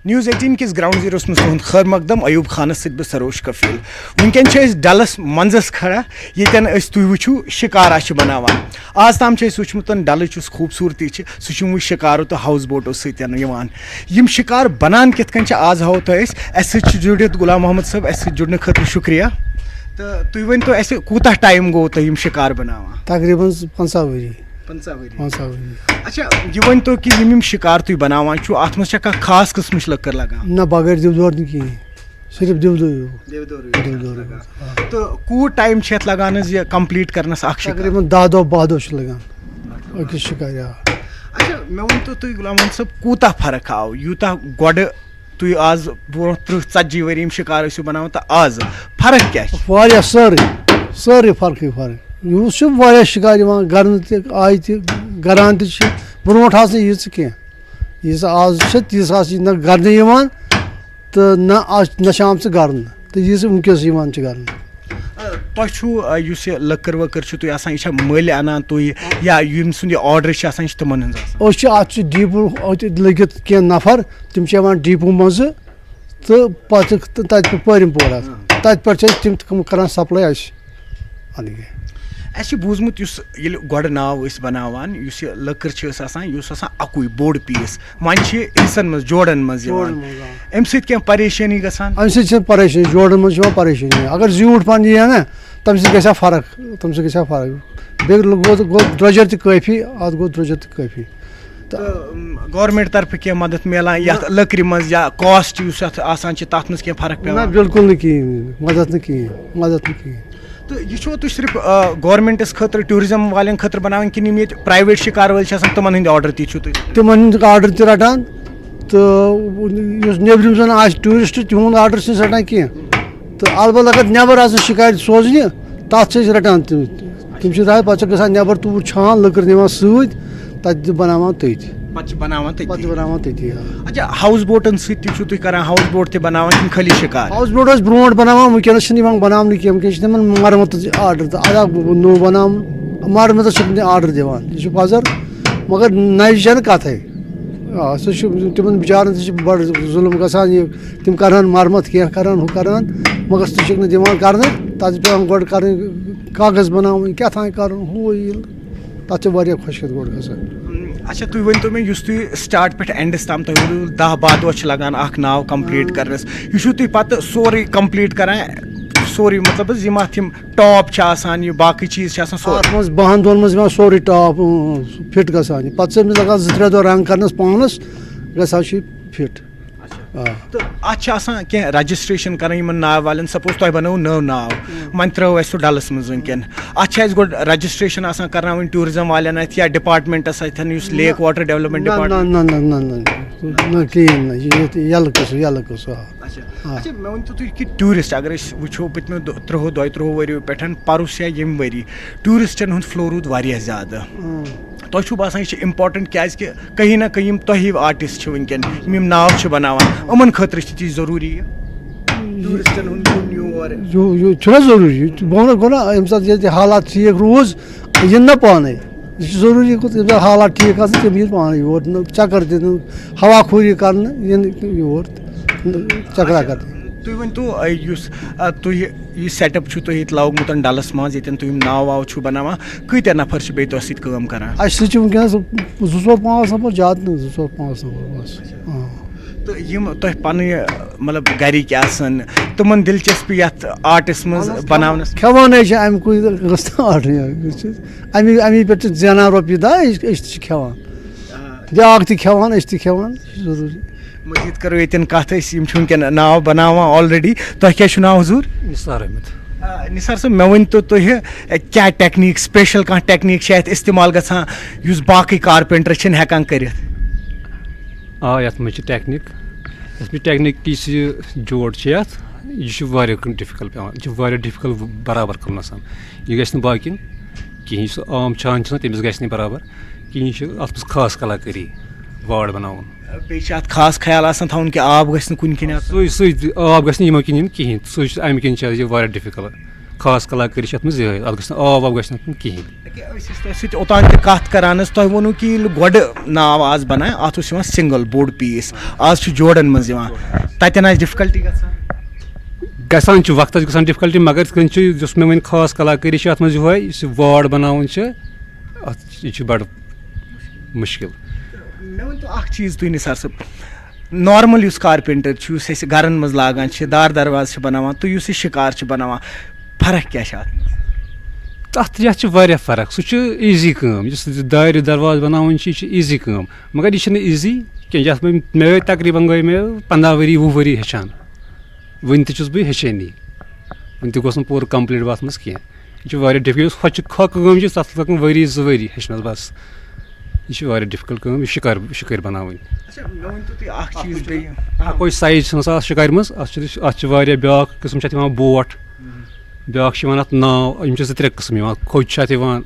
News 18 کس ground زیروس مز تہد خیر مقدم ایوب خانس ست بہ سروش کفیل ونکین ڈلس منزس کھڑا یتن تھی وچھو شکارا بناوان آز تام وچمت ڈلچ خوبصورتی سہ شکارو تو ہاؤس بوٹو ستین یم شکار بنان کت کن آز ہاو تہ اس جڑت غلام محمد صاحب اس جڑنے خاطر شکریہ تو تھی ون تو اس کوتہ ٹائم گو تہ یم شکار بناوان تقریباً 50 ؤری. اچھا یہ ون تو کہ یم شکار تھی بناوان ات مز کھانا خاص قسم لکر لگان نہ بغیر دیودور نہ کہین صرف دیودور تو کوت ٹائم ات لگان یہ کمپلیٹ کرنس اخ تقریباً 10 دۄہ 12 دۄہ لگان أکِس شکارِ. اچھا مے ون تو تھی غلام محمد صاحب کوتہ فرق آو یوتہ گۄڈٕ تُہۍ آز برٛونٛہہ 30-40 ؤری یم شکار ٲسِو بناوان تو آز فرق کیٛاہ چھِ؟ واریاہ سٲرٕے فرقٕے فرق یوٗت چھُ واریاہ شکار یِوان گرنہٕ تہِ آیہِ تہِ گران تہِ چھِ برٛونٛٹھ آسہٕ نہٕ ییٖژ کینٛہہ ییٖژ آز چھِ تیٖژ آسہٕ نہ گرنہٕ یِوان تہٕ نہ چھِ آمژٕ گرنہٕ تہٕ ییٖژ وٕنکٮ۪س یِوان چھِ گرنہٕ. تۄہہِ چھُو یُس یہِ لٔکٕر ؤکٕر چھُو تُہۍ آسان یہِ چھا مٔلۍ اَنان تُہۍ یا ییٚمہِ سُنٛد یہِ آرڈر چھِ آسان یہِ چھِ تِمن ہٕنٛز آسان؟ أسۍ چھِ اَتھ چھِ ڈیٖپوٗ لٔگِتھ کینٛہہ نفر تِم چھِ یِوان ڈیٖپوٗ منٛزٕ تہٕ پتہٕ تتہِ پٲرِم پورہ تتہِ پٮ۪ٹھ چھِ أسۍ تِم کران سپلاے اَسہِ. اَسہِ چھُ بوٗزمُت یُس ییٚلہِ گۄڈٕ ناو ٲسۍ بناوان یُس یہِ لٔکٕر چھِ ٲس آسان یہِ اوس آسان اَکُے بوٚڑ پیٖس وۄنۍ چھِ حِصن منٛز جوڑن منٛز یِوان اَمہِ سۭتۍ کینٛہہ پریشٲنی گژھان؟ اَمہِ سۭتۍ چھِ پریشٲنی جوڑن منٛز چھِ یِوان پریشٲنی اگر زیوٗٹھ پہن یی ہا نا تمہِ سۭتۍ گژھِ ہا فرق بیٚیہِ گوٚو درٛوجر تہِ کٲفی اتھ گوٚو درٛوجر تہِ کٲفی. تہٕ گورمنٹ طرفہٕ کینٛہہ مدد میلان یتھ لٔکرِ منٛز یا کاسٹ یُس اتھ آسان چھِ تتھ منٛز کینٛہہ فرق پیٚوان؟ نہ بالکل نہٕ کِہیٖنۍ مدد نہٕ کِہیٖنۍ. تہٕ یہِ چھُوا تُہۍ صرف گورمنٹس خٲطرٕ ٹوٗرزم والٮ۪ن خٲطرٕ بناوان کِنہٕ یِم ییٚتہِ پرایویٹ شکار وٲلۍ چھِ آسان تِمن ہٕنٛدۍ آرڈر تہِ چھِو تُہۍ؟ تِمن ہٕنٛدۍ آرڈر تہِ رٹان تہٕ یُس نیبرِم زن آسہِ ٹوٗرِسٹ تِہُنٛد آرڈر چھِنہٕ رٹان کینٛہہ تہٕ البتہ اگر نٮ۪بر آسن شِکارِ سوزنہِ تتھ چھِ أسۍ رٹان تِم چھِ پتہٕ چھِ گژھان نٮ۪بر توٗر چھان لٔکٕر نِوان سۭتۍ تتہِ تہِ بناوان تٔتھۍ. پتہٕ چھِ بناوان تٔتی. اچھا ہاوس بوٹن سۭتۍ تہِ چھِو تُہۍ کران ہاوس بوٹ تہِ بناوان کِنہٕ خٲلی شکار؟ ہاوس بوٹ ٲسۍ برونٛٹھ بناوان وٕنکیٚنس چھِنہٕ یِوان بناونہٕ کینٛہہ وٕنکیٚن چھِ تِمن مرمتٕچ آرڈر تہٕ ادا نوٚو بناوُن مرمتس چھِنہٕ تِم آرڈر دِوان یہِ چھُ پزر مگر نَیہِ چھنہٕ کتھے سُہ چھُ تِمن بِچارن تہِ چھِ بڑٕ ظُلم گژھان یہِ تِم کرہن مرمت کینٛہہ کرہن ہُہ کرہن مگر سُہ چھِکھ نہٕ دِوان کرنہٕ تتھ چھِ پیٚوان گۄڈٕ کرٕنۍ کاغذ بناوٕنۍ کیٛاہ تام کرُن ہُہ یہِ تتھ چھِ واریاہ خۄشکیتھ گۄڈٕ گژھان. اچھا تُہۍ ؤنۍتو مےٚ یُس تُہۍ سٹاٹ پٮ۪ٹھ اینڈس تام تۄہہِ ؤنِو 10-12 دۄہ چھِ لگان اکھ ناو کمپلیٖٹ کرنس یہِ چھُو تُہۍ پتہٕ سورُے کمپلیٖٹ کران سورُے مطلب حظ یِم اتھ یِم ٹاپ چھِ آسان یہِ باقٕے چیٖز چھِ آسان سورُے؟ اتھ منٛز 10 دۄہن منٛز یِوان سورُے ٹاپ فِٹ گژھان پتہٕ چھِ أمِس لگان 2-3 دۄہ رنگ کرنس پانس گژھان چھُ فِٹ. تہٕ اتھ چھِ آسان کینٛہہ رجسٹریشن کران یِمن ناو والٮ۪ن سپوز تۄہہِ بنٲوٕ نٔو ناو وۄنۍ ترٲو اَسہِ سُہ ڈلس منٛز وٕنکیٚن اتھ چھِ اَسہِ گۄڈٕ رجسٹریشن آسان کرناوٕنۍ ٹوٗرزم والٮ۪ن اتھِ یا ڈپارٹمنٹس اتھٮ۪ن یُس لیک واٹر ڈیولپمنٹ ڈپارٹمنٹ کِہیٖنۍ نہٕ یَلہٕ قٕصہٕ. اچھا مےٚ ؤنۍتو تُہۍ کہِ ٹوٗرِسٹ اگر أسۍ وٕچھو پٔتمیو 30-32 ؤرِیو پٮ۪ٹھ پَرُس یا ییٚمہِ ؤری ٹوٗرِسٹن ہُنٛد فلو روٗد واریاہ زیادٕ تۄہہِ چھُو باسان یہِ چھِ اِمپاٹنٹ کیازِ کہیں نہ کہیں یِم تۄہہِ ہِوۍ آرٹِسٹ چھِ وٕنکیٚن یِم ناو چھِ بناوان یِمن خٲطرٕ چھِ تہِ ضروٗری ٹوٗرِسٹن ہُنٛد یُن یور چھُنہ ضروٗری بہٕ وَنو گوٚو نہ ییٚمہِ ساتہٕ ییٚتہِ حالات ٹھیٖک روٗز یِن نا پانے یہِ چھُ ضروٗری ییٚمہِ ساتہٕ حالات ٹھیٖک آسان تِم یِن پانے یور چکر دِنہٕ ہوا خوٗری کرنہٕ یِن یور چکرا کرنہٕ. تُہۍ ؤنۍتو یُس تُہۍ یہِ سیٹ اپ چھُو تۄہہِ ییٚتہِ لوگمُت ڈلس منٛز ییٚتٮ۪ن تُہۍ یِم ناو واو چھِو بناوان کۭتیاہ نفر چھِ بیٚیہِ تۄہہِ سۭتۍ کٲم کران؟ اَسہِ سۭتۍ چھِ وٕنکیٚنس 2-5 نفر زیادٕ نہٕ 2-5 نفر بس. تہٕ یِم تۄہہِ پنٕنۍ مطلب گرِکۍ آسن تِمن دلچسپی یتھ آرٹس منٛز بناونس؟ کھٮ۪وانٕے چھِ اَمہِ کُے گٔژھ نہٕ آرڈرٕے اَمی پٮ۪ٹھ چھِ زینان رۄپیہِ دہ أسۍ تہِ چھِ کھٮ۪وان بیٛاکھ تہِ کھٮ۪وان أسۍ تہِ کھٮ۪وان یہِ چھُ ضروٗری. مزیٖد کرو ییٚتٮ۪ن کتھ أسۍ یِم چھِ وٕنکیٚن ناو بناوان آلریڈی تۄہہِ کیٛاہ چھُ ناو حضوٗر؟ نثار احمد. نثار صٲب مےٚ ؤنۍتو تُہۍ کیٛاہ ٹیکنیٖک سپیشل کانٛہہ ٹیکنیٖک چھِ اتھ استعمال گژھان یُس باقٕے کارپینٹر چھِنہٕ ہٮ۪کان کٔرِتھ؟ آ یتھ منٛز چھِ ٹیکنیٖک یتھ منٛز ٹیکنیٖک یُس یہِ جوڑ چھِ یتھ یہِ چھُ واریاہ ڈِفِکلٹ پیٚوان یہِ چھُ واریاہ ڈِفِکلٹ برابر کرُن آسان یہِ گژھِ نہٕ باقین کِہیٖنۍ یُس عام چھان چھِ آسان تٔمِس گژھِ نہٕ برابر کِہیٖنۍ یہِ چھُ اتھ منٛز خاص کلاکٲری واڑ بناوُن. بیٚیہِ چھِ اتھ خاص خیال آسان تھاوُن کہِ آب گژھِ نہٕ کُنہِ کِنۍ سُے آب گژھِ نہٕ یِمو کِنۍ یُن کِہیٖنۍ سُے چھُ امہِ کِنۍ چھِ یہِ واریاہ ڈِفِکلٹ خاص کلاکٲری چھِ اَتھ منٛز یِہوٚے اَتھ گژھِ نہٕ آب واب گژھِ نہٕ اَتھ کِہیٖنۍ. أسۍ ٲسۍ تۄہہِ سۭتۍ اوٚتان تہِ کَتھ کَران حظ تۄہہِ ووٚنوُ کہِ ییٚلہِ گۄڈٕ ناو آز بَنایہِ اَتھ اوس یِوان سِنٛگٕل بوٚڑ پیٖس آز چھُ جوڑَن منٛز یِوان تَتٮ۪ن آسہِ ڈِفکَلٹی گژھان چھُ وقتَس گژھان ڈِفکَلٹی مگر یِتھ کٔنۍ چھُ یُس مےٚ وۄنۍ خاص کلاکٲری چھِ اَتھ منٛز یِہوٚے یُس یہِ واڑ بَناوُن چھِ اَتھ یہِ چھُ بَڑٕ مُشکِل. مےٚ ؤنۍتو اَکھ چیٖز تُہۍ نثار صٲب نارمل یُس کارپینٹر چھُ یُس أسۍ گرن منٛز لاگان چھِ دار دروازٕ چھِ بناوان تہٕ یُس یہِ شِکار چھِ بناوان فرق کیاہ چھِ اَتھ منٛز؟ تَتھ یَتھ چھِ واریاہ فرق سُہ چھُ ایٖزی کٲم یُس دارِ دروازٕ بَناوُن چھِ یہِ چھِ ایٖزی کٲم مگر یہِ چھِنہٕ ایٖزی کینٛہہ یَتھ منٛز مےٚ گٔے تقریٖباً گٔے مےٚ 15 ؤری 20 ؤری ہیٚچھان وٕنہِ تہِ چھُس بہٕ ہیٚچھٲنی وٕنہِ تہِ گوٚژھ نہٕ پوٗرٕ کَمپٕلیٖٹ وَتھ منٛز کینٛہہ یہِ چھِ واریاہ ڈِفکَلٹ یُس ہۄ کٲم چھِ تَتھ لَگَن ؤری 2 ؤری ہیٚچھنَس بَس یہِ چھِ واریاہ ڈِفکَلٹ کٲم یہِ شِکٲرۍ بَناوٕنۍ. اَکوے سایز چھِنہٕ آسان اَتھ شِکارِ منٛز اَتھ چھِ واریاہ بیٛاکھ قٕسٕم چھِ اَتھ یِوان بوٹ بیٛاکھ چھِ یِوان اَتھ ناو یِم چھِ 2-3 قٕسٕم یِوان کھوٚج چھِ اَتھ یِوان.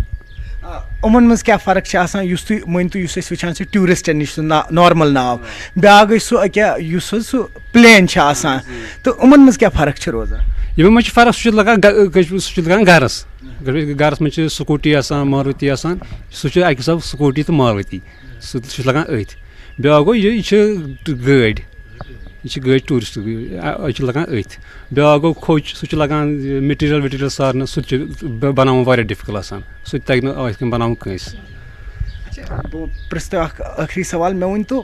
یِمن منٛز کیاہ فرق چھِ آسان یُس تُہۍ مٲنۍتو یُس أسۍ وٕچھان چھِ ٹیوٗرِسٹن نِش سُہ نارمل ناو بیٛاکھ گٔے سُہ أکیاہ یُس حظ سُہ پلین چھِ آسان تہٕ یِمن منٛز کیاہ فرق چھِ روزان؟ یِمن منٛز چھِ فرق سُہ چھُ لگان گرَس گرَس منٛز چھِ سکوٗٹی آسان ماروتی آسان سُہ چھُ اَکہِ حِسابہٕ سکوٗٹی تہٕ ماروتی سُہ چھُ لگان أتھۍ بیٛاکھ گوٚو یہِ چھِ گٲڑۍ یہِ چھِ گٲڑۍ ٹوٗرِسٹ یہِ چھِ لگان أتھۍ بیٛاکھ گوٚو کھوٚج سُہ چھُ لگان میٹیٖریل ویٹیٖریل سارنہٕ سُہ تہِ چھُ بَناوُن واریاہ ڈِفکَلٹ آسان سُہ تہِ تَگہِ نہٕ یِتھ کٔنۍ بَناوُن کٲنٛسہِ. بہٕ پرٛژھٕ تۄہہِ اکھ ٲخری سوال مےٚ ؤنۍتو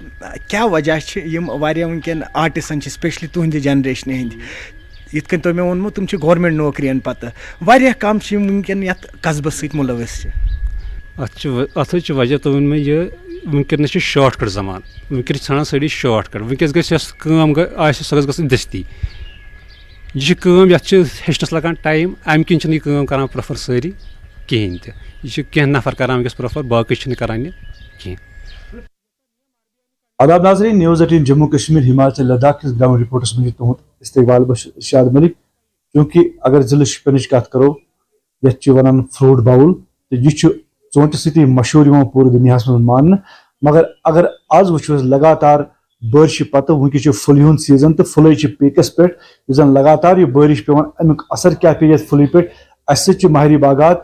کیاہ وجہ چھِ یِم واریاہ وٕنکیٚن آرٹِسن چھِ سپیشلی تُہنٛدِ جنریشنہِ ہٕنٛدۍ یِتھ کٔنۍ تۄہہِ مےٚ ووٚنمُت تِم چھِ گورمینٹ نوکرین پتہٕ واریاہ کم چھِ یِم وٕنکیٚن یتھ قصبس سۭتۍ مُلوث چھِ. اَتھ حظ چھِ وجہ تۄہہِ ووٚن مےٚ یہِ وٕنکیٚنَس چھِ شاٹ کَٹ زمان وٕنکیٚن چھِ ژھانڈان سٲری شاٹ کَٹ وٕنکیٚس گژھِ یۄس کٲم آسہِ سۄ گژھِ گژھٕنۍ دٔستی یہِ چھِ کٲم یَتھ چھِ ہیٚچھنَس لگان ٹایم اَمہِ کِنۍ چھِنہٕ یہِ کٲم کَران پرٛٮ۪فَر سٲری کِہیٖنۍ تہِ یہِ چھِ کینٛہہ نفر کَران وٕنکٮ۪س پرٛٮ۪فَر باقٕے چھِنہٕ کَران یہِ کینٛہہ. آداب ناظریٖن نِوٕز 18 جموں کشمیر ہماچل لداخ کِس گرٛاوُنٛڈ رِپورٹس منٛز چھُ تُہُنٛد استقبال بہٕ چھُس ارشاد مٔلِک چوٗنٛکہِ اگر ضلعہٕ شُپینٕچ کتھ کرو یتھ چھِ ونان فروٗٹ باوُل تہٕ یہِ چھُ ژوٗنٛٹھہِ سۭتی مشہوٗر یِوان پوٗرٕ دُنیاہس منٛز ماننہٕ مگر اگر آز وٕچھو أسۍ لگاتار بٲرشہِ پتہٕ وٕنکیٚس چھُ پھٕلہِ ہُنٛد سیٖزن تہٕ پھٕلے چھِ پیٖکس پٮ۪ٹھ یُس زن لگاتار یہِ بٲرِش پیٚوان امیُک اثر کیاہ پیٚیہِ یتھ پھٕلہِ پٮ۪ٹھ اسہِ سۭتۍ چھِ ماہرِ باغات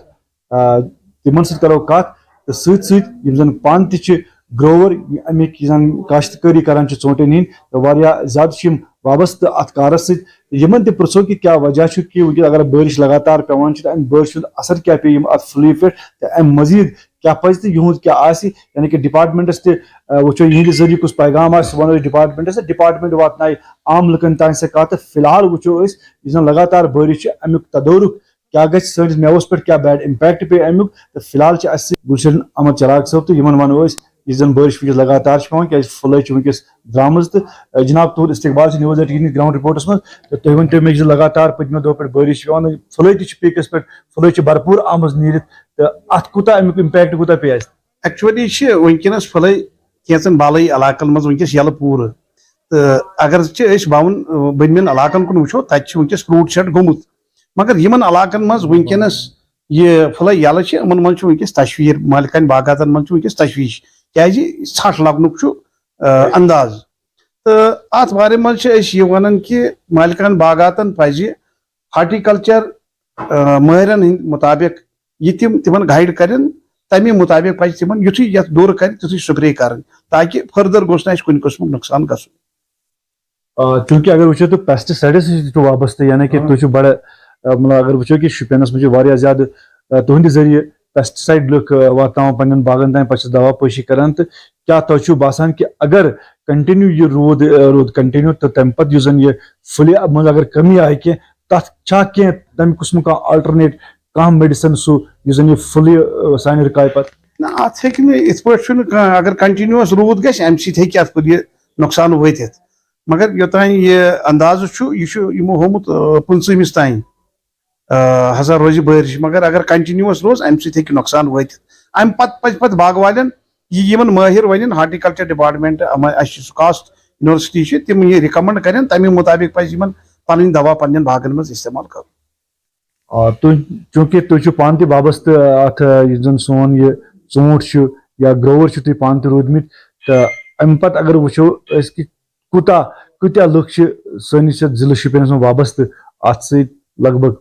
تِمن سۭتۍ کرو کتھ تہٕ سۭتۍ سۭتۍ یِم زن پانہٕ تہِ چھِ گروور امیِکۍ یُس زن کاشتکٲری کران چھِ ژوٗنٛٹھٮ۪ن ہٕنٛدۍ تہٕ واریاہ زیادٕ چھِ یِم وابستہٕ اتھ کارس سۭتۍ یِمن تہِ پرژھو کہِ کیاہ وجہ چھُ کہِ وٕنکیٚس اگر بٲرِش لگاتار پیٚوان چھِ تہٕ امہِ بٲرِش ہُنٛد اثر کیاہ پیٚیہِ یِم اتھ پھٕلہِ پٮ۪ٹھ تہٕ امہِ مٔزیٖد کیاہ پزِ تہٕ یِہُنٛد کیاہ آسہِ یعنی کہِ ڈپارٹمنٹس تہِ وٕچھو یِہنٛدِ ذٔریعہٕ کُس پیغام آسہِ سُہ ونو أسۍ ڈپارٹمنٹس تہٕ ڈپارٹمنٹ واتنایہِ عام لُکن تانۍ سۄ کتھ تہٕ فِلحال وٕچھو أسۍ یُس زن لگاتار بٲرِش چھِ امیُک تدورُک کیاہ گژھِ سٲنِس میوس پٮ۪ٹھ کیاہ بیڈ امپیکٹ پیٚیہِ امیُک تہٕ فِلحال چھِ اسہِ سۭتۍ گُلشن احمد چراغ صٲب تہٕ یِمن ونو أسۍ یُس زن بٲرِش وٕنکیٚس لگاتار چھِ پیٚوان کیازِ پھٕلے چھِ وٕنکیٚس درٛامٕژ تہٕ جناب تُہُنٛد استقبال چھُ نِوٕز 18 گرٛاوُنٛڈ رِپورٹس منٛز تہٕ تُہۍ ؤنۍتو مےٚ زِ لگاتار پٔتمیو دۄہو پٮ۪ٹھ بٲرِش چھِ پیٚوان پھٕلے تہِ چھِ پیٖکس پٮ۪ٹھ پھٕلے چھِ بھرپوٗر آمٕژ نیٖرِتھ تہٕ اتھ کوٗتاہ امیُک امپیکٹ کوٗتاہ پیٚیہِ اسہِ؟ ایکچُؤلی چھِ وٕنکیٚنس پھٕلے کینٛژن بالٲیی علاقن منٛز وٕنکیٚس یلہٕ پوٗرٕ تہٕ اگر چھِ أسۍ باوُن بٔنمٮ۪ن علاقن کُن وٕچھو تتہِ چھُ وٕنکیٚس فروٗٹ سیٹ گوٚمُت مگر یِمن علاقن منٛز وٕنکیٚنس یہِ پھٕلے یلہٕ چھِ یِمن منٛز چھُ وٕنکیٚس تشویٖر مالکانہِ باغاتن منٛز چھُ وٕنکیٚس تشویٖش کیازِ ژھٹھ لگنُک چھُ انداز تہٕ اتھ بارے منٛز چھِ أسۍ یہِ ونان کہِ مالکان باغاتن پزِ ہارٹیکلچر مٲہرن ہٕنٛدۍ مُطابق یہِ تِم تِمن گایڈ کرن تمے مُطابق پزِ تِمن یُتھُے یتھ دورٕ کرِ تِتھُے سپرے کرٕنۍ تاکہِ فٔردر گوٚژھ نہٕ اسہِ کُنہِ قٕسمُک نۄقصان گژھُن. چوٗنٛکہِ اگر وٕچھو تہٕ پیسٹِسایڈس سۭتۍ چھُ وابستہٕ یعنی کہِ تُہۍ چھِو بڑٕ مطلب اگر وٕچھو کہِ شُپینس منٛز چھِ واریاہ زیادٕ تُہنٛدِ ذٔریعہٕ پیسٹِسایڈ لُکھ واتناوان پننٮ۪ن باغن تام پتہٕ چھِ دوا پٲشی کران تہٕ کیاہ تۄہہِ چھُو باسان کہِ اگر کنٹِنیو یہِ روٗد کنٹِنیو تہٕ تمہِ پتہٕ یُس زن یہِ پھٕلہِ منٛز اگر کٔمی آیہِ کینٛہہ تتھ چھا کینٛہہ تمہِ قٕسمُک کانٛہہ آلٹرنیٹ کانٛہہ میڈِسن سُہ یُس زن یہِ پھٕلہِ سانہِ رُکایہِ پتہٕ؟ نہ اتھ ہیٚکہِ نہٕ یِتھ پٲٹھۍ چھُنہٕ کانٛہہ اگر کنٹِنیوٗوس روٗد گژھِ امہِ سۭتۍ ہیٚکہِ اتھ پھٕلہِ نۄقصان وٲتِتھ مگر یوٚتانۍ یہِ اندازٕ چھُ یہِ چھُ یِمو ہومُت 15مِس تانۍ ہسا روزِ بٲرِش مگر اگر کنٹِنیوٗوس روز امہِ سۭتۍ ہیٚکہِ نۄقصان وٲتِتھ امہِ پتہٕ پزِ پتہٕ باغہٕ والٮ۪ن یہِ یِمن مٲہِر ونن ہارٹیکلچر ڈپارٹمنٹ اسہِ چھُ سُکاسٹ یونیورسٹی چھِ تِم یہِ رِکمنڈ کرن تمے مُطابق پزِ یِمن پنٕنۍ دوا پننٮ۪ن باغن منٛز استعمال کرُن. چوٗنٛکہِ تُہۍ چھِو پانہٕ تہِ وابستہٕ اتھ یُس زن سون یہِ ژوٗنٛٹھ چھُ یا گروور چھِو تُہۍ پانہٕ تہِ روٗدمٕتۍ تہٕ امہِ پتہٕ اگر وٕچھو أسۍ کہِ کۭتیاہ لُکھ چھِ سٲنِس یتھ ضلعہٕ شُپینس منٛز وابستہٕ اتھ سۭتۍ لگ بگ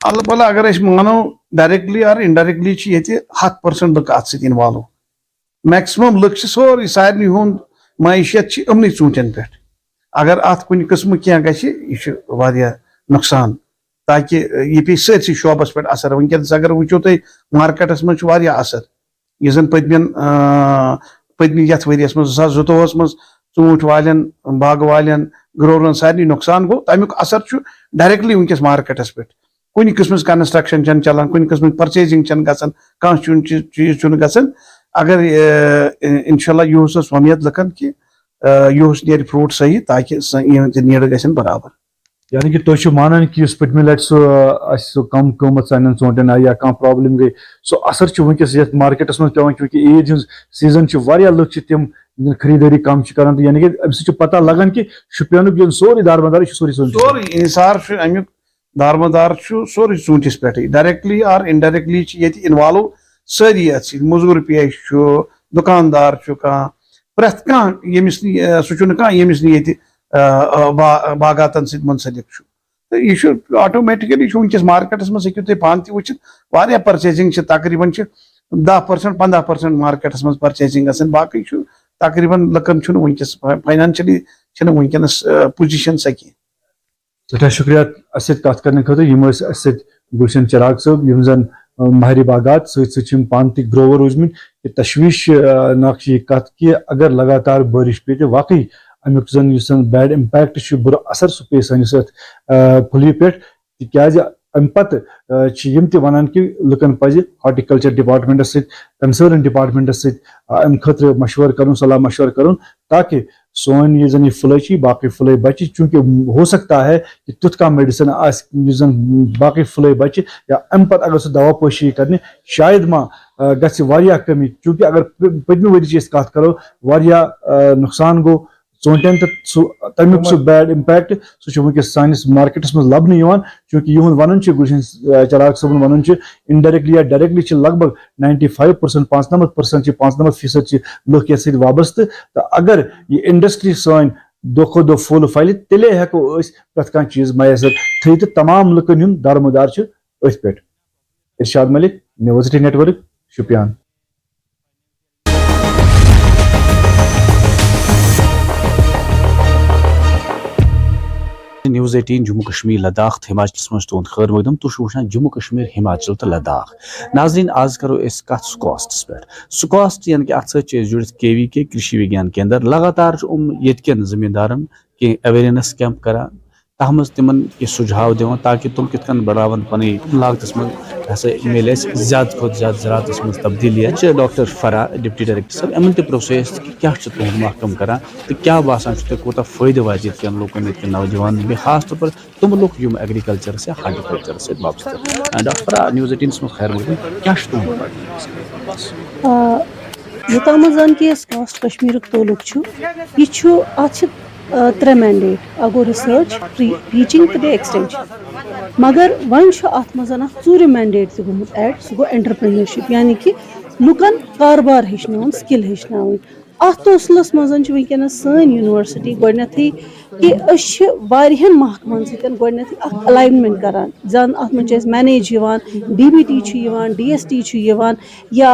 البتہ اگر أسۍ مانو ڈائریکٹلی اور انڈائریکٹلی چھِ ییٚتہِ 100% لُکھ اَتھ سۭتۍ اِنوالو میکسِمم لُکھ چھِ سورُے سارنٕے ہُنٛد معیشت چھِ یِمنٕے ژوٗنٛٹھٮ۪ن پٮ۪ٹھ اگر اَتھ کُنہِ قٕسمہٕ کینٛہہ گژھِ یہِ چھُ واریاہ نۄقصان تاکہِ یہِ پیٚیہِ سٲرسٕے شعبس پٮ۪ٹھ اثر وٕنکیٚنس اگر وٕچھو تُہۍ مارکیٹس منٛز چھُ واریاہ اثر یُس زن پٔتمہِ یتھ ؤرۍیس منٛز 2022 منٛز ژوٗنٛٹھۍ والٮ۪ن باغہٕ والٮ۪ن گرورن سارنٕے نۄقصان گوٚو تمیُک اثر چھُ ڈایریکٹلی وٕنکیٚس مارکیٹس پٮ۪ٹھ کُنہِ قٕسمٕچ کنسٹرکشن چھنہٕ چلان کُنہِ قٕسمٕچ پرچیزنگ چھنہٕ گژھان کانٛہہ چیٖز چھُنہٕ گژھان اگر انشاء اللہ یِہُس ٲس وۄمید لُکن کہِ یِہُس نیرِ فروٗٹ صحیح تاکہِ یِہنٛدِ نیٖڈٕ گژھن برابر یعنی کہ تُہۍ چھِو مانان کہ یُس پٔتمہِ لٹہِ سُہ کم قۭمتھ سانٮ۪ن ژوٗنٛٹھٮ۪ن آیہِ یا کانٛہہ پرابلم گٔے سُہ اثر چھُ وٕنکیٚس یتھ مارکیٹس منٛز پیٚوان چوٗنٛکہِ عیٖد ہٕنٛز سیٖزن چھِ واریاہ لُکھ چھِ تِم خریٖدٲری کم چھِ کران تہٕ یعنی کہ امہِ سۭتۍ چھُ پتہ لگان کہ شُپینُک یُن سورُے دارمدار یہِ چھُ سورُے سورُے انحصار چھُ امیُک دارمدار چھُ سورُے ژوٗنٛٹھِس پٮ۪ٹھٕے ڈایریکٹلی آر انڈایریکٹلی چھِ ییٚتہِ اِنوالو سٲری اَتھ سۭتۍ موٚزوٗر پیش چھُ دُکاندار چھُ کانٛہہ پرٛٮ۪تھ کانٛہہ ییٚمِس نہٕ سُہ چھُنہٕ کانٛہہ ییٚمِس نہٕ ییٚتہِ باغاتن سۭتۍ مُنسلِک چھُ تہٕ یہِ چھُ آٹومیٹِکلی چھُ وٕنکیٚس مارکیٹس منٛز ہیٚکِو تُہۍ پانہٕ تہِ وٕچھِتھ واریاہ پرچیزنگ چھِ تقریٖبن چھِ 10% 15% مارکیٹس منٛز پرچیزنگ گژھان باقٕے چھُ تقریٖبن لُکن چھُنہٕ وٕنکیٚس فاینانشلی چھِنہٕ وٕنکیٚنس پُزِشن سۄ کینٛہہ سٮ۪ٹھاہ شُکریہ اَسہِ سۭتۍ کتھ کرنہٕ خٲطرٕ یِم ٲسۍ اَسہِ سۭتۍ گُلشن چراغ صٲب یِم زن ماہرِ باغات سۭتۍ سۭتۍ چھِ یِم پانہٕ تہِ گروور روٗزمٕتۍ یہِ تشویٖش ناک چھِ یہِ کتھ کہِ اگر لگاتار بٲرِش پیٚیہِ تہٕ واقعی امیُک زن یُس زن بیڈ امپیکٹ چھُ بُرٕ اثر سُہ پیٚیہِ سٲنِس اتھ پھُلہِ پٮ۪ٹھ تِکیازِ امہِ پتہٕ چھِ یِم تہِ ونان کہِ لُکن پزِ ہارٹیکلچر ڈپارٹمنٹس سۭتۍ کنسٲرن ڈپارٹمنٹس سۭتۍ امہِ خٲطرٕ مشورٕ کرُن صلاح مشورٕ کرُن تاکہِ سون یُس زن یہِ پھٕلے چھِ باقٕے پھٕلے بچہِ چوٗنٛکہِ ہو سکتا ہے کہ تیُتھ کانٛہہ میڈِسن آسہِ یُس زن باقٕے پھٕلے بچہِ یا امہِ پتہٕ اگر سُہ دوا پٲشی کرنہِ شاید ما گژھِ واریاہ کمی چوٗنٛکہِ اگر پٔتمہِ ؤرِیِچ أسۍ کتھ کرو واریاہ نۄقصان گوٚو ژوٗنٛٹھٮ۪ن تہٕ سُہ تمیُک سُہ بیڈ امپیکٹ سُہ چھُ وٕنکیٚس سٲنِس مارکیٹس منٛز لبنہٕ یِوان چوٗنٛکہِ یِہُنٛد ونُن چھُ گُلشن چراغ صٲبُن ونُن چھُ انڈایریکٹلی یا ڈایریکٹلی چھِ لگ بگ 95% 95% چھِ 95% چھِ لُکھ یتھ سۭتۍ وابستہٕ تہٕ اگر یہِ انڈسٹری سٲنۍ دۄہ کھۄتہٕ دۄہ پھُل پھلہِ تیٚلے ہٮ۪کو أسۍ پرٛٮ۪تھ کانٛہہ چیٖز میسر تھٲیِتھ تہٕ تمام لُکن ہُنٛد دارمدار چھُ أتھۍ پٮ۪ٹھ Irshad Malik news 18 network Shopian news 18 Jammu Kashmir Ladakh تو ہماچلس مجھ تہد خیر مقدم تھی وچان جموں کشمیر ہماچل تو لداخ ناظرین آز کرو اس کت سکاسٹس پہ سکاسٹ یعنی کہ ات سی جڑت کے وی کے کرشی وگیان کیندر لگاتار یتکین زمیندارن کی اویئرنیس کیمپ کران تہ مز تمن یہ سجھاؤ دِوان تاکہ تم کت کن بڑھاون پنی لاگتس من ہسا ملے زیادہ کھت زیادہ زراعتس من تبدیلی ڈاکٹر فرا ڈپٹی ڈائریکٹر صاحب امن تہ پروسیس کہ کیا تہد محکم کران تو کیا باسان تہ کوتہ فائدہ واتہ یتکین لوکن یتکین نوجوان بیٚیہِ خاص طور پر تم لوگ یم ایگریکلچرس یا ہارٹیکلچرس سۭتۍ وابستہٕ ڈاکٹر فرا نیوز 18 من خیر مقدم کیا تہد یوتام زن کہ سکاسٹ کشمیر تعلق یہ ات 3 مینڈیٹ اگو ریسرچ ٹیچنگ تو ایکسٹینشن مگر ون ات مز ژوٗرِم مینڈیٹ تہ گوٚمُت ایڈ سُہ گوٚو انٹرپرینرشپ یعنی کہ لُکن کاربار ہیٚچھناوُن سکل ہیٚچھناوٕنۍ اتھ توسلس مز ونکیٚنس سٲنۍ یونیورسٹی گۄڈنیتھٕے کہ أسۍ چھِ واریاہن محکمن سۭتۍ گۄڈنیتھٕے اکھ الائنمنٹ کران زن اتھ منٛز چھِ أسۍ مینیج یِوان ڈی بی ٹی چھُ یِوان ڈی ایس ٹی چھُ یِوان یا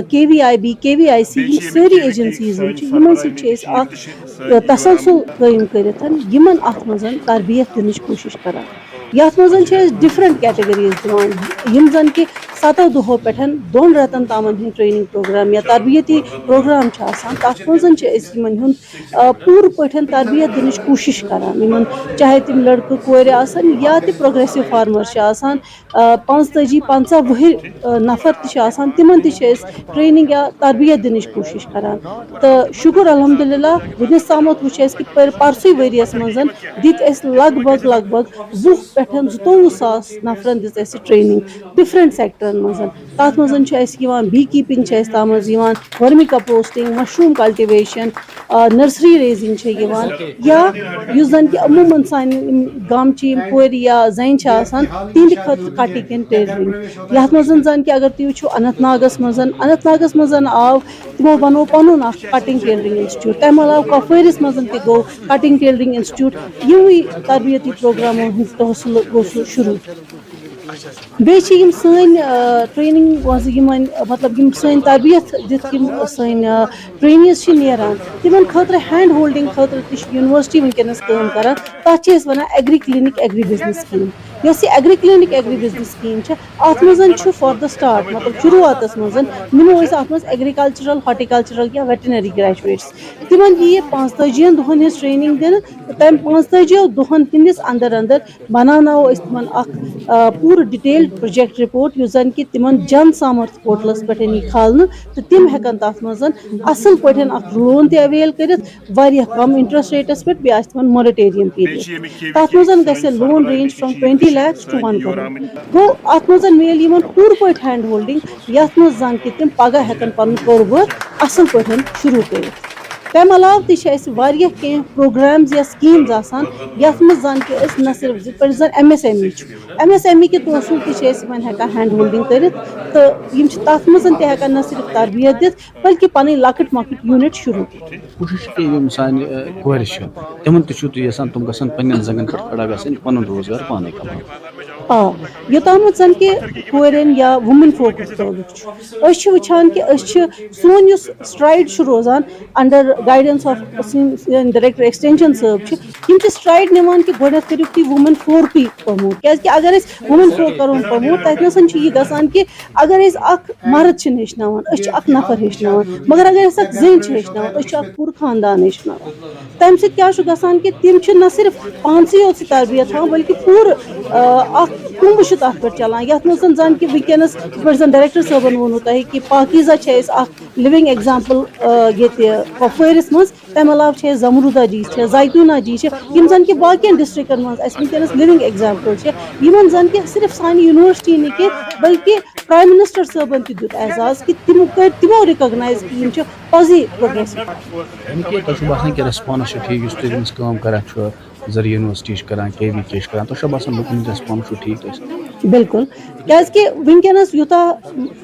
کے وی آئی بی کے وی آئی سی یِم سٲری ایجنسیٖز یِم چھِ یِمن سۭتۍ چھِ أسۍ اکھ تسلسل قٲیِم کٔرِتھ یِمن اتھ منٛز تربیت دِنٕچ کوٗشش کران یتھ منٛز چھِ أسۍ ڈفرنٹ کیٹگریٖز دِوان یِم زن کہ 7 دۄہو پٮ۪ٹھ 2 رٮ۪تن تامن ہٕنٛدۍ ٹریننگ پروگرام یا تربیتی پروگرام چھِ آسان تتھ منٛز چھِ أسۍ یِمن ہُنٛد پوٗرٕ پٲٹھۍ تربیت دِنٕچ کوٗشش کران یِمن چاہے تِم لڑکہٕ کورِ آسن یا تہِ پروگریسو فارمر چھِ آسان 45-50 وُہٕرۍ نفر تہِ چھِ آسان تِمن تہِ چھِ أسۍ ٹریننگ یا تربیت دِنٕچ کوٗشش کران تہٕ شُکر الحمدُاللہ وُنیُس تامتھ وٕچھ اَسہِ کہِ پرسٕے ؤرۍیس منٛز دِتۍ اَسہِ لگ بگ 20 پٮ۪ٹھ 22 ساس نفرن دِژ اَسہِ ٹریننگ ڈفرنٹ سیکٹرن منٛز تتھ منٛز چھُ اَسہِ یِوان بی کیٖپنگ چھِ اَسہِ تتھ منٛز یِوان vermicomposting mushroom cultivation nursery raising چھِ یِوان یا یُس زن کہِ عموٗمن سانہِ گامچہِ یِم کورِ یا زنہِ چھِ آسان تِہنٛدِ خٲطرٕ کٹنگ اینڈ ٹیلرنگ یتھ منٛز زن کہِ اگر تُہۍ وٕچھو اننت ناگس منٛز آو تِمو بنوو پنُن اکھ کٹنگ ٹیلرنگ انسٹِچوٗٹ تمہِ علاوٕ کۄپوٲرِس منٛز تہِ گوٚو کٹنگ ٹیلرنگ انسٹِچوٗٹ یِموٕے تربیتی پروگرامو ہُنٛد توسلہٕ گوٚو سُہ شروٗع بیٚیہِ چھِ یِم سٲنۍ ٹرینِنٛگ یِمن مطلب یِم سٲنۍ تربیت دِتھ یِم سٲنۍ ٹرینیٖز چھِ نیران تِمن خٲطرٕ ہینڈ ہولڈِنٛگ خٲطرٕ تہِ چھِ یونیورسٹی وٕنکیٚنس کٲم کران تَتھ چھِ أسۍ وَنان agri clinic agri business scheme یۄس یہِ agri clinic agri business scheme چھِ اَتھ منٛز چھُ فار د سٹاٹ مطلب شروٗعاتس منٛز نِمو أسۍ اَتھ منٛز ایگرِکلچرل ہارٹیکلچرل یا ویٹنری گریجویٹس تِمن یِیہِ 45 دۄہن ہٕنٛز ٹرینِنٛگ دِنہٕ تہٕ تَمہِ 45 دۄہن ہٕنٛدِس اندر اندر بناوناوو أسۍ تِمن اکھ پوٗرٕ ڈِٹیل پروجیکٹ رِپورٹ یُس زن کہِ تِمن جن سامرتھ پورٹلس پٮ۪ٹھ یی کھالنہٕ تہٕ تِم ہٮ۪کن تتھ منٛز اصل پٲٹھۍ اکھ لون تہِ اویل کٔرِتھ واریاہ کم انٹرسٹ ریٹس پٮ۪ٹھ بیٚیہِ آسہِ تِمن مونِٹیرِیم پیٖریڈ تتھ منٛز گژھِ loan range from 20 lakhs to 1 crore گوٚو اتھ منٛز میلہِ یِمن پوٗرٕ پٲٹھۍ ہینڈ ہولڈِنٛگ یتھ منٛز زن کہِ تِم پگاہ ہٮ۪کن پنُن کاروبار اصل پٲٹھۍ شروٗع کٔرِتھ تَمہِ علاوٕ تہِ چھِ اَسہِ واریاہ کینٛہہ پروگرامز یا سکیٖمز آسان یتھ منٛز زن کہِ أسۍ نہ صرف یِتھ پٲٹھۍ زن MSME چھُ MSME کہِ توسُل تہِ چھِ أسۍ یِمن ہٮ۪کان ہینڈ ہولڈِنٛگ کٔرِتھ تہٕ یِم چھِ تتھ منٛز تہِ ہٮ۪کان نہ صرف تربیت دِتھ بلکہِ پنٕنۍ لۄکٕٹۍ مۄکٕٹۍ یوٗنٹ شروٗع کٔرِتھ کوٗشِش کہِ یِم سانہِ کورِ چھِ تِمن تہِ چھُو تُہۍ یژھان تِم گژھن پننٮ۪ن زنٛگن پٮ۪ٹھ کھڑا گژھٕنۍ پنُن روزگار پانے کماوٕنۍ آ یوٚتامَتھ زن کہِ کورٮ۪ن یا وُمین فوکس تعلق چھُ أسۍ چھِ وٕچھان کہِ أسۍ چھِ سون یُس سٹرایڈ چھُ روزان under guidance of director extension صٲب چھِ یِم چھِ سٹرایڈ نِوان کہِ گۄڈنیٚتھ کٔرِو تُہۍ وُمین فورپی پرٛموٹ کیازِ کہِ اگر أسۍ وُمین فور کرون پرٛموٹ تتہِ نَسن چھُ یہِ گژھان کہِ اگر أسۍ اکھ مرد چھِنہٕ ہیٚچھناوان أسۍ چھِ اکھ نفر ہیٚچھناوان مگر اگر أسۍ اکھ زٔنۍ چھِ ہیٚچھناوان أسۍ چھِ اکھ پوٗرٕ خاندان ہیٚچھناوان تمہِ سۭتۍ کیاہ چھُ گژھان کہِ تِم چھِ نہ صرف پانسٕے یوت سُہ تربیت تھاوان بلکہِ پوٗرٕ اکھ کُمبہٕ چھُ تتھ پٮ۪ٹھ چلان یتھ منٛز زن کہِ وٕنکیٚنس یِتھ پٲٹھۍ زن ڈایریکٹر صٲبن ووٚنوٕ تۄہہِ کہِ پاکیٖزا چھِ أسۍ اکھ لِوِنٛگ ایگزامپٕل ییٚتہِ کۄپوٲرِس منٛز تَمہِ علاوٕ چھِ اَسہِ زمروٗدا جی چھِ زایتوٗنا جی چھِ یِم زن کہِ باقین ڈسٹرکن منٛز اَسہِ وٕنکیٚنس لِوِنٛگ ایگزامپٕل چھِ یِمن زن کہِ صرف سانہِ یونیورسٹی نہٕ کینٛہہ بلکہِ پرایم منسٹر صٲبن تہِ دیُت اعزاز کہِ تِمو کٔرۍ تِمو رِکاگنایز کہِ یِم چھِ پزی پروگریسو تۄہہِ چھُو باسان کہِ ریسپانس چھُ ٹھیٖک یُس تُہۍ وٕنکیٚنس کٲم کران چھُ زر یونیورسٹی چھِ کران KV K چھِ کران تۄہہِ چھُو باسان لُکن ہُنٛد ریسپانس چھُ ٹھیٖک تۄہہِ بِلکُل کیازِ کہِ وٕنکیٚنس یوٗتاہ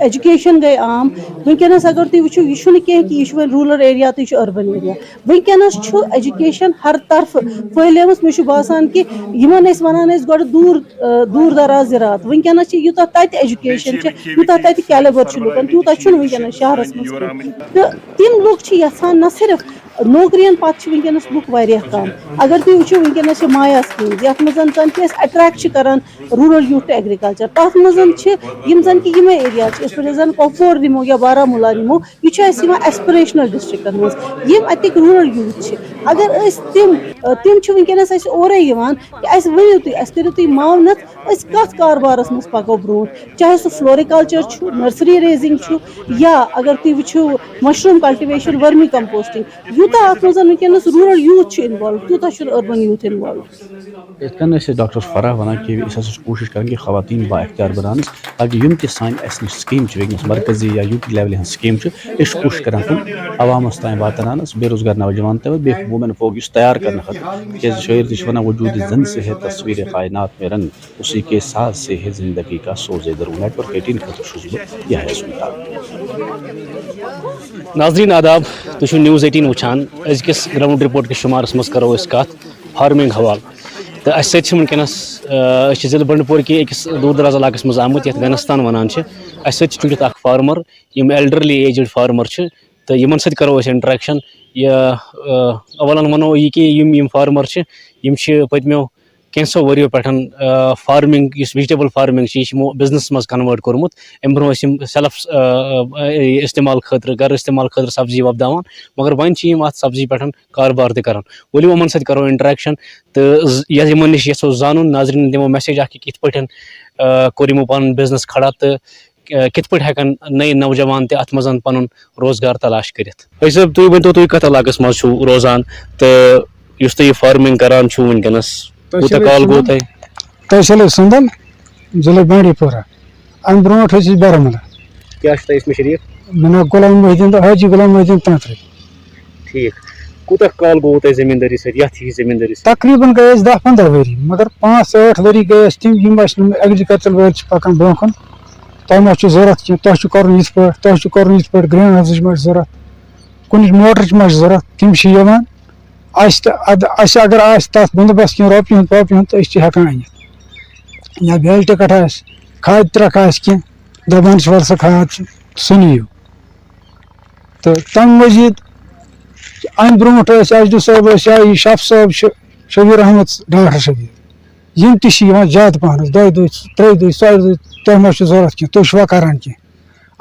ایجوکیشن گٔے عام وٕنکیٚنس اگر تُہۍ وٕچھِو یہِ چھُنہٕ کینٛہہ کہِ یہِ چھُ وۄنۍ روٗرل ایریا تہٕ یہِ چھُ أربن ایریا وٕنکیٚنس چھُ ایجوکیشن ہر طرفہٕ پھٔہلیمٕژ مےٚ چھُ باسان کہِ یِمن أسۍ ونان ٲسۍ گۄڈٕ دوٗر دراز زِرات وٕنکیٚنس چھِ یوٗتاہ تتہِ ایجوکیشن چھِ یوٗتاہ تتہِ کیلبر چھُ لُکن تیوٗتاہ چھُنہٕ وٕنکیٚنس شہرس منٛز کینٛہہ تہٕ تِم لُکھ چھِ یژھان نہ صرف نوکرین پتہٕ چھِ وٕنکیٚنس لُکھ واریاہ کم اگر تُہۍ وٕچھِو وٕنکیٚنس چھِ مایا سکیٖم یتھ منٛز زن کہِ أسۍ اٹریکٹ چھِ کران روٗرل یوٗتھ ٹُو ایگرِکلچر تتھ منٛز چھِ یِم زن کہِ یِمے ایریا چھِ یِتھ پٲٹھۍ زن کۄپوور نِمو یا بارہمولہ نِمو یہِ چھُ اَسہِ یِوان ایسپریشنل ڈسٹرکن منٛز یِم اتِکۍ روٗرل یوٗتھ چھِ اگر أسۍ تِم چھِ وٕنکیٚنس اَسہِ اورے یِوان کہِ اَسہِ ؤنِو تُہۍ اَسہِ کٔرِو تُہۍ معاونت أسۍ کتھ کاربارس منٛز پکو برونٛٹھ چاہے سُہ فلورِکلچر چھُ نرسری ریزنگ چھُ یا اگر تُہۍ وٕچھِو مشروٗم کلٹِویشن ورمی کمپوسٹنگ یوٗتاہ اتھ منٛز وٕنکیٚنس روٗرل یوٗتھ چھُ اِنوالو تیوٗتاہ چھُنہٕ أربن یوٗتھ اِنوالو یِتھ کٔنۍ ٲسۍ ڈاکٹر فرح وَنان کہِ أسۍ ہسا چھِ کوٗشِش کران کہِ خواتیٖن با اختیار بناونَس تاکہِ یِم تہِ سانہِ اَسہِ نِش سکیٖم چھِ وٕنکیٚنَس مرکزی یا UT لیولہِ ہٕنٛز سکیٖم چھِ أسۍ چھِ کوٗشِش کران تِم عوامس تام واتناونَس بے روزگار نوجوان تہِ بیٚیہِ وومین فوک یُس تیار کرنہٕ خٲطرٕ تِکیازِ شٲعر تہِ چھِ وَنان وجوٗدِ زن سے ہے تصویٖرِ کائنات میں رنگ اسی کے ساتھ سے ہے زندگی کا سوز درو نیٹ ورک 18 خٲطرٕ چھُس بہٕ یحیٰ سُلطان ناظریٖن آداب تُہۍ چھِو نِوٕز 18 وٕچھان أزکِس گرٛاوُنٛڈ رِپوٹ کِس شُمارس منٛز کرو أسۍ کتھ فارمِنٛگ حوالہٕ تہٕ اَسہِ سۭتۍ چھِ وٕنکیٚنس أسۍ چھِ ضلعہٕ بنڈپور کہِ أکِس دوٗر دراز علاقس منٛز آمٕتۍ یتھ گنستان ونان چھِ اَسہِ سۭتۍ چھِ وٕنکیٚس اکھ فارمر یِم ایلڈرلی ایجڈ فارمر چھِ تہٕ یِمن سۭتۍ کرو أسۍ انٹریکشن یہِ اولن ونو یہِ کہِ یِم فارمر چھِ یِم چھِ پٔتمیو کینٛژھو ؤرۍیو پٮ۪ٹھ فارمِنٛگ یُس وِجٹیبل فارمِنٛگ چھِ یہِ چھِ یِمو بِزنس منٛز کنوٲٹ کوٚرمُت اَمہِ برونٛہہ ٲسۍ یِم سیلف استعمال خٲطرٕ گرٕ استعمال خٲطرٕ سبزی وۄپداوان مگر وۄنۍ چھِ یِم اتھ سبزی پٮ۪ٹھ کاربار تہِ کران ؤلِو یِمن سۭتۍ کرو انٹریکشن تہٕ یِمن نِش یژھو زانُن ناظریٖن دِمو میسیج اکھ کہِ کِتھ پٲٹھۍ کوٚر یِمو پنُن بِزنس کھڑا تہٕ کِتھ پٲٹھۍ ہٮ۪کن نٔے نوجوان تہِ اتھ منٛز پنُن روزگار تلاش کٔرِتھ حٲجی صٲب تُہۍ ؤنۍتو تُہۍ کتھ علاقس منٛز چھِو روزان تہٕ یُس تُہۍ یہِ فارمِنٛگ کران چھِو وٕنکیٚنس کوٗتاہ کال گوٚو تۄہہِ تحصیل سندن ضلع بانڈی پورہ امہِ برونٛٹھ ٲسۍ أسۍ بارہمولہ کیٛاہ چھُ تۄہہِ اسمہِ شریٖف مےٚ ناو غلام محدیٖن تہٕ حاجی غلام محدیٖن تانٛترے ٹھیٖک کوٗتاہ کال گوٚو تۄہہِ زٔمیٖندٲری سۭتۍ یتھ ہِش زٔمیٖندٲری سۭتۍ تقریٖبن گٔے اَسہِ 10-15 ؤری مگر 5-8 ؤری گٔے اَسہِ تِم یِم اَسہِ ایگرِکلچر وٲلۍ چھِ پکان برونٛہہ کُن تۄہہِ ما چھُ ضوٚرتھ کینٛہہ تۄہہِ چھُ کرُن یِتھ پٲٹھۍ تۄہہِ چھُ کرُن یِتھ پٲٹھۍ گرین ہاوسٕچ ما چھِ ضوٚرتھ کُنِچ موٹرٕچ ما چھِ ضوٚرتھ تِم چھِ یِوان اَسہِ اگر آسہِ تتھ بندوبست کینٛہہ رۄپیہِ ہُنٛد تہٕ أسۍ چھِ ہٮ۪کان أنِتھ یا بیٛالہِ ٹِکٹ آسہِ کھاد ترٛکھ آسہِ کینٛہہ دَپان چھِ وَلہٕ سا کھاد چھِ سُہ نِیِو تہٕ تَمہِ مٔزیٖد اَمہِ برونٛٹھ ٲسۍ ایچ ڈی صٲب ٲسۍ یا یہِ شف صٲب چھِ شبیٖر احمد ڈاکٹر شبیٖر یِم تہِ چھِ یِوان زیادٕ پَہنَس 2 دۄہ 3 دۄہ 4 دۄہ تۄہہِ ما چھُ ضوٚرَتھ کینٛہہ تُہۍ چھُوا کَران کینٛہہ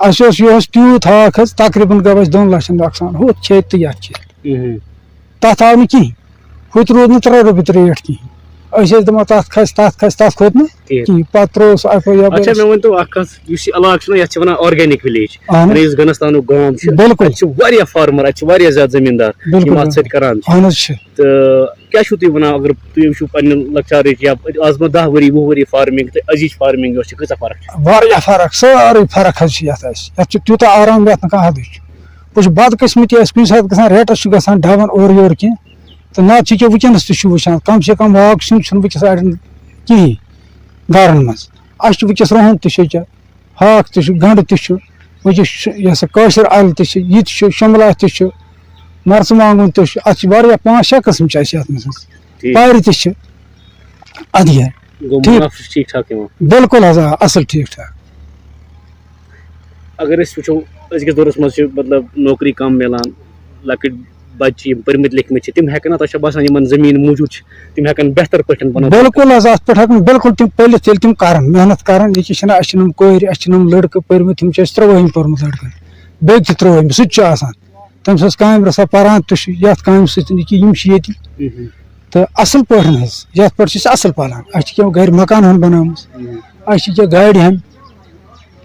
اَسہِ اوس یہِ اوس تیوٗت ہاکھ حظ تقریٖباً گوٚو اَسہِ 2 لَچھَن نۄقصان ہُتھ کھیٚتۍ تہٕ یَتھ کھیٚتۍ تَتھ آو نہٕ کِہیٖنۍ ہُتہِ روٗد نہٕ 3 رۄپیہِ ریٹ کِہیٖنۍ أسۍ ٲسۍ دَپان تَتھ کھسہِ تَتھ کھوٚت نہٕ کِہیٖنۍ پَتہٕ ترٛوو سُہ اَپٲرۍ یَپٲرۍ اچھا مےٚ ؤنۍتو اکھ کَتھ یُس یہِ علاقہٕ چھُنہ یَتھ چھِ وَنان آرگینِک وِلیج ریٖس گنستانُک گام چھُ بِلکُل اَتہِ چھِ واریاہ فارمر اَتہِ چھِ واریاہ زیادٕ زٔمیٖندار یِم اَتھ سۭتۍ کران چھِ اہن حظ چھِ تہٕ کیاہ چھِو تُہۍ وَنان اگر تُہۍ وٕچھِو پنٕنہِ لۄکچارٕچ یا آز برونٛہہ 10 ؤری 20 ؤری فارمِنٛگ تہٕ أزِچ فارمِنٛگ یۄس چھِ کۭژاہ فرق چھِ واریاہ فرق سٲرٕے فرق حظ چھِ یَتھ اَسہِ یَتھ چھُ تیوٗتاہ آرام یَتھ نہٕ کانٛہہ حدٕے چھُ وٕچھ بدقٕسمتی ٲسۍ کُنہِ ساتہٕ گژھان ریٹَس چھُ گژھان ڈَبَن اورٕ یورٕ کینٛہہ تہٕ نَتہٕ چھِ ییٚکیٛاہ وٕنکٮ۪نَس تہِ چھُ وٕچھان کَم سے کَم واگ سیُن چھُنہٕ وٕنکٮ۪س اَڑٮ۪ن کِہیٖنۍ گارَن منٛز اَسہِ چھُ وٕنکٮ۪س رۄہَن تہِ چھِ ییٚکیٛاہ ہاکھ تہِ چھُ گَنٛڈٕ تہِ چھُ وٕنکٮ۪س یہِ ہسا کٲشِر اَلہٕ تہِ چھِ یہِ تہِ چھُ شِملا تہِ چھُ مَرژٕوانٛگُن تہِ چھُ اَتھ چھِ واریاہ 5-6 قٕسٕم چھِ اَسہِ یَتھ منٛز حظ پارِ تہِ چھِ اَدٕ کیٛاہ ٹھیٖک ٹھاک یِوان بِلکُل حظ آ اَصٕل ٹھیٖک ٹھاک اگر أسۍ وٕچھو أزکِس دورَس منٛز چھِ مطلب نوکری کَم مِلان لۄکٕٹۍ بَچہِ یِم پٔرمٕتۍ لیکھمٕتۍ چھِ تِم ہٮ۪کَن تۄہہِ چھا باسان یِمن زٔمیٖن موٗجوٗد چھِ تِم ہٮ۪کَن بہتر پٲٹھۍ پَنُن بِلکُل حظ اَتھ پٮ۪ٹھ ہٮ۪کَن بِلکُل تِم پٔرِتھ ییٚلہِ تِم کَرَن محنت کَرَن ییٚکیٛاہ چھِنہ اَسہِ چھِنہٕ یِم کورِ اَسہِ چھِنہٕ یِم لٔڑکہٕ پٔرمٕتۍ تِم چھِ اَسہِ 3ٲہِم پوٚرمُت لٔڑکَن بیٚیہِ تہِ 3ٲہِم سُہ تہِ چھُ آسان تٔمۍ سٕنٛز کامہِ رَژھا پَران تہِ چھُ یَتھ کامہِ سۭتۍ ییٚکیٛاہ یِم چھِ ییٚتہِ تہٕ اَصٕل پٲٹھۍ حظ یَتھ پٮ۪ٹھ چھِ أسۍ اَصٕل پَران اَسہِ چھِ کیٚنٛہہ گَرِ مکان ہن بَنٲومٕژ اَسہِ چھِ کیٚنٛہہ گاڑِ ہن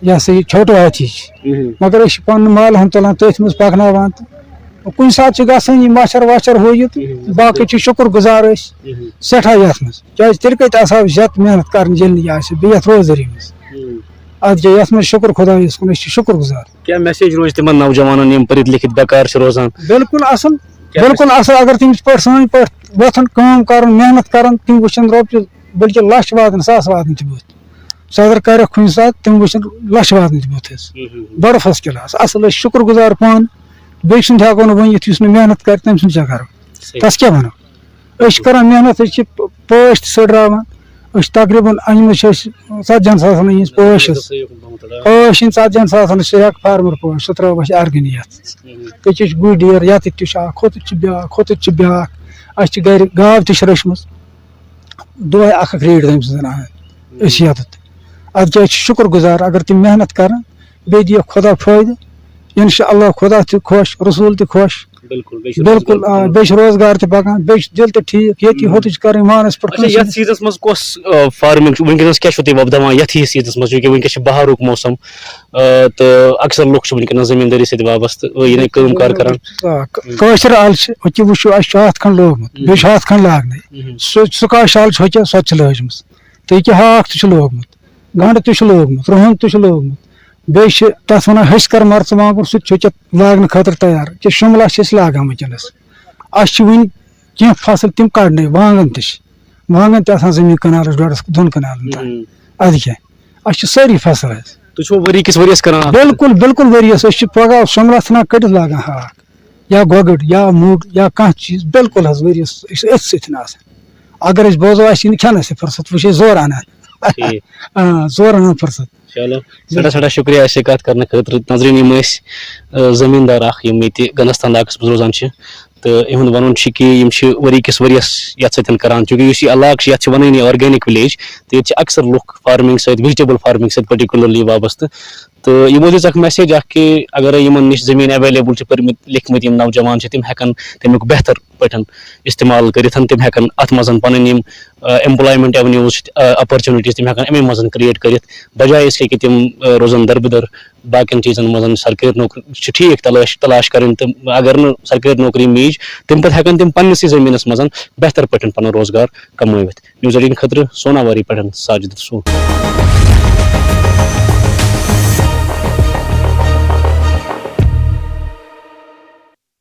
یہِ ہسا یہِ چھوٹو ہاتھی چھِ مگر أسۍ چھِ پَنُن مال ہن تُلان تٔتھۍ منٛز پَکناوان تہٕ کُنہِ ساتہٕ چھِ گژھان یہِ مَچھر وَچھر ہُہ یہِ تہٕ باقٕے چھِ شُکُر گُزار أسۍ سٮ۪ٹھاہ یَتھ منٛز کیٛازِ تیٚلہِ کَتہِ آسہٕ ہاو زیادٕ محنت کَرٕنۍ ییٚلہِ نہٕ یہِ آسہِ بیٚیہِ یَتھ روزدٲری منٛز اَدٕ کیٛاہ یَتھ منٛز شُکُر خۄدایَس کُن أسۍ چھِ شُکُر گُزار کیٛاہ میسیج روزِ تِمن نوجوانن یِم پٔرِتھ لیکھِتھ بیکار چھِ روزان بِلکُل اَصٕل بِلکُل اَصٕل اگر تِم یِتھ پٲٹھۍ سٲنۍ پٲٹھۍ وۄتھن کٲم کَرُن محنت کَرن تِم وٕچھن رۄپیہِ بٔلکہِ لَچھ واتن ساس واتن تہِ بُتھ سُہ اگر کَرٮ۪کھ کُنہِ ساتہٕ تِم وٕچھن لَچھ واتن تہِ بُتھ حظ بَڑٕ فٔسٹ کلاس اَصٕل أسۍ شُکُر گُزار پانہٕ بیٚیہِ سُنٛد ہٮ۪کو نہٕ ؤنِتھ یُس نہٕ محنت کَرِ تٔمۍ سُنٛد کیٛاہ کَرو تَس کیٛاہ وَنو أسۍ چھِ کَران محنت أسۍ چھِ پٲش تہِ سٔڑراوان أسۍ چھِ تقریٖباً أنۍمٕتۍ چھِ أسۍ 40 ساسَن أنۍ أسۍ پٲش حظ پٲش أنۍ 40 ساسَن سُہ ہٮ۪کہِ فارمَر پٲش سُہ ترٛٲو اَسہِ آرگٔنی یَتھ أکِس چھِ گُرۍ ڈیر یَتٕتھ تہِ چھُ اکھ ہُتُتھ چھِ بیٛاکھ ہُتُتھ چھِ بیٛاکھ اَسہِ چھِ گَرِ گاو تہِ چھِ رٔچھمٕژ دۄہے اَکھ ریٹ تٔمۍ سٕنٛز اَنان أسۍ یَتَتھ اَدٕ کیٛاہ أسۍ چھِ شُکُر گُزار اگر تِم محنت کَرَن بیٚیہِ دِیَکھ خۄدا فٲیدٕ اِنشاء اللہ خۄدا تہِ خۄش رسوٗل تہِ خۄش بِلکُل آ بیٚیہِ چھُ روزگار تہِ پَکان بیٚیہِ چھُ دِل تہِ ٹھیٖک ییٚتہِ ہُتٕچ کَرٕنۍ مانَس پٮ۪ٹھ یَتھ سیٖزنَس منٛز کۄس فارمِنٛگ چھُ وٕنکیٚنَس کیاہ چھُو تُہۍ وۄپداوان یَتھ ہِوِس سیٖزنَس منٛز چوٗنٛکہِ وٕنکیٚس چھُ بہارُک موسم تہٕ اَکثر لُکھ چھِ وٕنکیٚنَس زٔمیٖندٲری سۭتۍ وابستہٕ یعنی کٲم کار کران کٲشِر اَلہٕ چھِ أکیاہ وٕچھو اَسہِ چھُ ہَتھ کھنٛڈ لوگمُت بیٚیہِ چھُ ہَتھ کھنٛڈ لاگنَے سُکاش اَل چھُ أکیاہ سۄ تہِ چھِ لٲجمٕژ تہٕ ییٚکیاہ ہاکھ تہِ چھُ لوگمُت گنٛڈٕ تہِ چھُ لوگمُت رۄہن تہِ چھُ لوگمُت بیٚیہِ چھِ تَتھ وَنان ۂسۍ کَر مَرژٕوانٛگُن سُہ تہِ چھُ أکیاہ لاگنہٕ خٲطرٕ تَیار ییٚکیاہ شِملا چھِ أسۍ لاگان وٕنکیٚنَس اَسہِ چھِ وٕنہِ کینٛہہ فصٕل تِم کَڑنَے وانٛگَن تہِ چھِ وانٛگَن تہِ آسان زٔمیٖن کَنالَس 2 کَنالَن تام اَدٕ کیٛاہ اَسہِ چھِ سٲری فصٕل حظ تُہۍ چھِو ؤری کِس ؤرِیَس کران بِلکُل ؤرِیَس أسۍ چھِ پَگاہ شِملا ژھٕنان کٔڑِتھ لاگان ہاکھ یا گۄگٕڑ یا مُگ یا کانٛہہ چیٖز بِلکُل حظ ؤرِیَس أسۍ چھِ أتھۍ سۭتۍ آسان اگر أسۍ بوزو اَسہِ یی نہٕ کھٮ۪نَس تہِ فٕرصت وۄنۍ چھِ أسۍ زورٕ اَنان زورٕ اَنان فٕرصت چلو سٮ۪ٹھاہ شُکریہ اَسہِ کَتھ کرنہٕ خٲطرٕ نظریٖن یِم ٲسۍ زٔمیٖندار اکھ یِم ییٚتہِ گنستان علاقَس منٛز روزان چھِ تہٕ یِہُنٛد وَنُن چھُ کہِ یِم چھِ ؤری کِس ؤرِیَس یَتھ سۭتۍ کران چوٗنٛکہِ یُس یہِ علاقہٕ چھُ یَتھ چھِ وَنٲنی آرگینِک وِلیج تہٕ ییٚتہِ چھِ اَکثر لُکھ فارمِنٛگ سۭتۍ وِجٹیبٕل فارمِنٛگ سۭتۍ پٔٹِکیوٗلرلی وابستہٕ تہٕ یِمو دِژ اکھ میسیج اکھ کہِ اگرے یِمن نِش زٔمیٖن ایویلیبٕل چھِ پٔرمٕتۍ لیکھمٕتۍ یِم نوجوان چھِ تِم ہٮ۪کن تَمیُک بہتر پٲٹھۍ اِستعمال کٔرِتھ تِم ہٮ۪کن اَتھ منٛز پَنٕنۍ یِم ایمپلایمینٹ ایونیوز چھِ اپرچُنِٹیٖز تِم ہٮ۪کن اَمے منٛز کریٹ کٔرِتھ بجاے أسۍ کہِ تِم روزن دربٕدر باقین چیٖزن منٛز سرکٲرۍ نوکری چھِ ٹھیٖک تلاش کَرٕنۍ تہٕ اگر نہٕ سرکٲرۍ نوکری میج تَمہِ پتہٕ ہٮ۪کن تِم پننسٕے زٔمیٖنس منٛز بہتر پٲٹھۍ پَنُن روزگار کمٲوِتھ نِوٕز 18 خٲطرٕ سوناواری پٮ۪ٹھ ساجد رسوٗل